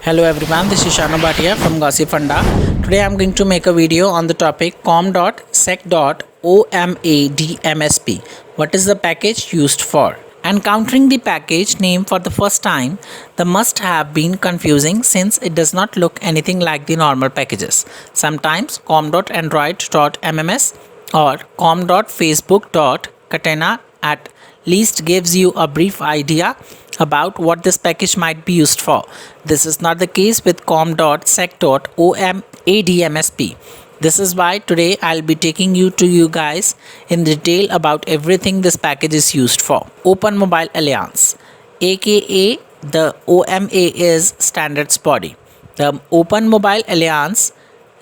Hello everyone, this is Shanu Bhatia from Gossi Funda. Today I am going to make a video on the topic com.sec.omadmsp. What is the package used for? Encountering the package name for the first time, the must have been confusing since it does not look anything like the normal packages. Sometimes com.android.mms or com.facebook.catena at least gives you a brief idea about what this package might be used for. This is not the case with com.sec.omadmsp. This is why today I'll be taking you guys in detail about everything this package is used for. Open Mobile Alliance, aka the OMA, is standards body. The Open Mobile Alliance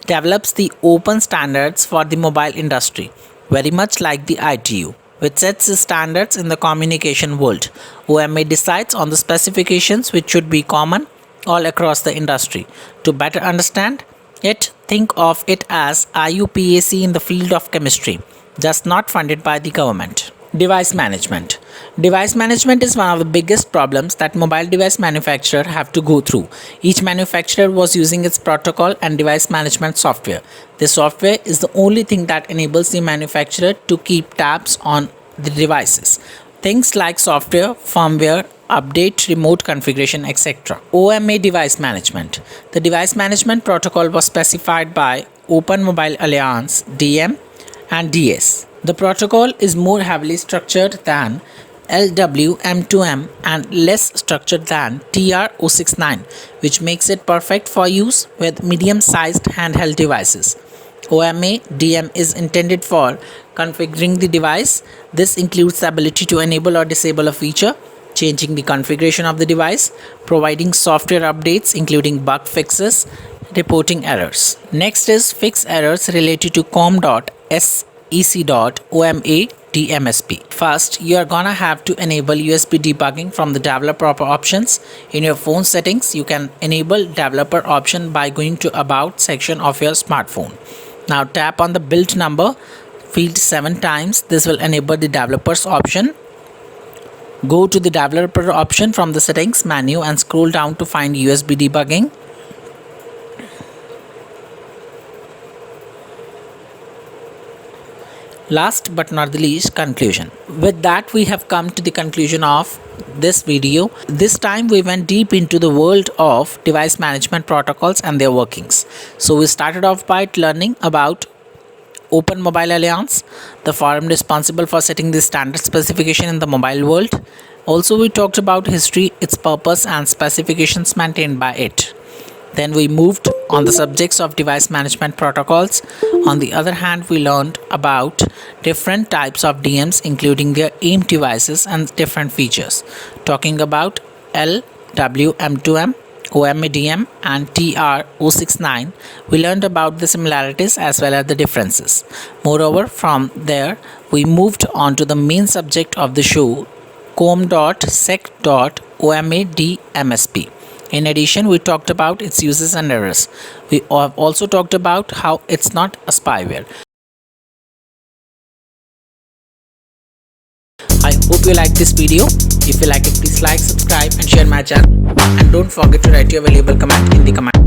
develops the open standards for the mobile industry, very much like the ITU, which sets the standards in the communication world. OMA decides on the specifications which should be common all across the industry. To better understand it, think of it as IUPAC in the field of chemistry, just not funded by the government. Device management. Device management is one of the biggest problems that mobile device manufacturers have to go through. Each manufacturer was using its protocol and device management software. This software is the only thing that enables the manufacturer to keep tabs on the devices. Things like software, firmware, update, remote configuration, etc. OMA device management. The device management protocol was specified by Open Mobile Alliance, DM and DS. The protocol is more heavily structured than LWM2M and less structured than TR069, which makes it perfect for use with medium-sized handheld devices. OMA DM is intended for configuring the device. This includes the ability to enable or disable a feature, changing the configuration of the device, providing software updates including bug fixes, reporting errors. Next is fix errors related to com.sec.omadmsp. First, you are gonna have to enable USB debugging from the developer options. In your phone settings, you can enable developer option by going to About section of your smartphone. Now tap on the build number field 7 times. This will enable the developers option. Go to the developer option from the settings menu and scroll down to find USB debugging. Last but not the least, conclusion. With that, we have come to the conclusion of this video. This time we went deep into the world of device management protocols and their workings. So we started off by learning about Open Mobile Alliance, the forum responsible for setting the standard specification in the mobile world. Also, we talked about history, its purpose and specifications maintained by it. Then we moved on the subjects of device management protocols. On the other hand, we learned about different types of DMs, including their AIM devices and different features. Talking about LWM2M, OMADM and TR069, we learned about the similarities as well as the differences. Moreover, from there, we moved on to the main subject of the show, com.sec.omadmsp. In addition, we talked about its uses and errors. We have also talked about how it's not a spyware. I hope you like this video. If you like it, please like, subscribe and share my channel. And don't forget to write your valuable comment in the comment.